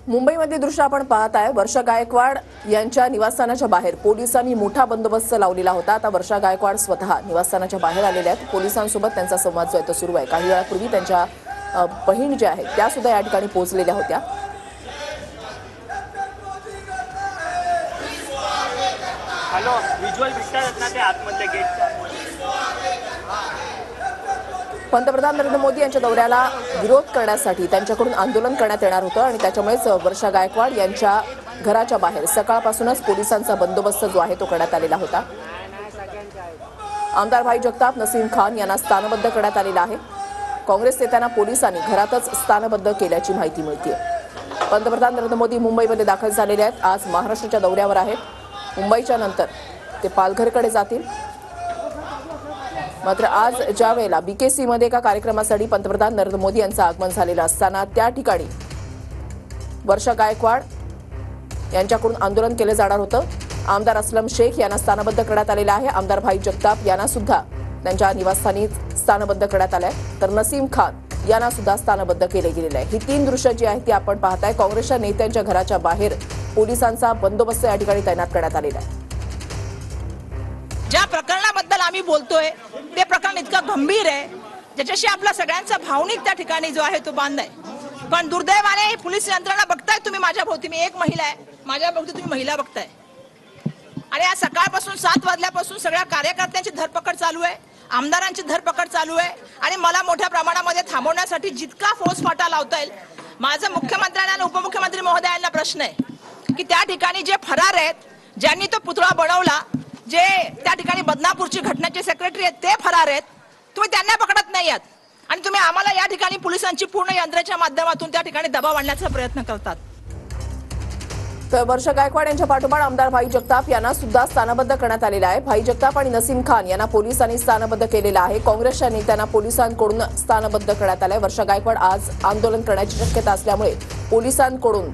मुंबईमध्ये दृश्य आपण पाहत आहे। वर्षा गायकवाड यांच्या निवासस्थानाच्या बाहेर पोलिसांनी मोठा बंदोबस्त लावलेला होता। आता वर्षा गायकवाड स्वतः निवासस्थानाच्या बाहेर आलेल्या आहेत। पोलिसांसोबत त्यांचा संवाद जो आहे तो सुरू आहे। काही वेळापूर्वी त्यांच्या बहीण ज्या आहेत त्या सुद्धा या ठिकाणी पोहोचलेल्या होत्या। हॅलो विज्युअल दिसतात ना ते आतमधल्या गेटच्या पंतप्रधान नरेंद्र मोदी यांच्या दौऱ्याला विरोध करण्यासाठी त्यांच्याकडून आंदोलन करण्यात येणार होतं आणि त्याच्यामुळेच वर्षा गायकवाड यांच्या घराच्या बाहेर सकाळपासूनच पोलिसांचा बंदोबस्त जो आहे तो करण्यात आलेला होता। आमदार भाई जगताप, नसीम खान यांना स्थानबद्ध करण्यात आलेला आहे। काँग्रेस नेत्यांना पोलिसांनी घरातच स्थानबद्ध केल्याची माहिती मिळते। पंतप्रधान नरेंद्र मोदी मुंबईमध्ये दाखल झालेले आहेत। आज महाराष्ट्राच्या दौऱ्यावर आहेत। मुंबईच्या नंतर ते पालघरकडे जातील। मात्र आज ज्या वेळेला बीकेसी मध्ये एका कार्यक्रमासाठी पंतप्रधान नरेंद्र मोदी यांचं आगमन झालेलं असताना त्या ठिकाणी वर्षा गायकवाड यांच्याकडून आंदोलन केलं जाणार होतं। आमदार असलम शेख यांना स्थानबद्ध करण्यात आलेलं आहे। आमदार भाई जगताप यांना सुद्धा त्यांच्या निवासस्थानी स्थानबद्ध करण्यात आलंय, तर नसीम खान यांना सुद्धा स्थानबद्ध केले गेलेले आहे। ही तीन दृश्य जी आहेत ती आपण पाहताय। काँग्रेसच्या नेत्यांच्या घराच्या बाहेर पोलिसांचा बंदोबस्त या ठिकाणी तैनात करण्यात आलेला आहे। ज्या प्रकरणाबद्दल आम्ही बोलतोय ते प्रकरण इतकं गंभीर आहे ज्याच्याशी आपला सगळ्यांचा भावनिक त्या ठिकाणी जो आहे तो बांध आहे। पण दुर्दैवाने पोलीस यंत्रणा बघताय तुम्ही, माझ्या भोवती मी एक महिला आहे, माझ्या भोवती तुम्ही महिला बघताय आणि आज सकाळपासून 7 वाजल्यापासून सगळ्या कार्यकर्त्यांची धरपकड चालू आहे, आमदारांची धरपकड चालू आहे आणि मला मोठ्या प्रमाणामध्ये थांबवण्यासाठी जितका फौज फाटा लावता येईल। माझा मुख्यमंत्र्यांना आणि उपमुख्यमंत्री महोदयांना प्रश्न आहे की त्या ठिकाणी जे फरार आहेत, ज्यांनी तो पुतळा बनवला, जे त्या ठिकाणी बदनापूरची घटनेचे सेक्रेटरी आहेत ते फरार आहेत, तुम्ही त्यांना पकडत नाही आहात आणि तुम्ही आम्हाला या ठिकाणी पोलिसांची पूर्ण यंत्रणेच्या माध्यमातून त्या ठिकाणी दबाव आणण्याचा प्रयत्न करतात। तर वर्षा गायकवाड यांच्या पाठोपाठ आमदार भाई जगताप यांना सुद्धा स्थानबद्ध करण्यात आलेलं आहे। भाई जगताप आणि नसीम खान यांना पोलिसांनी स्थानबद्ध केलेलं आहे। काँग्रेसच्या नेत्यांना पोलिसांकडून स्थानबद्ध करण्यात आलंय। वर्षा गायकवाड आज आंदोलन करण्याची शक्यता असल्यामुळे पोलिसांकडून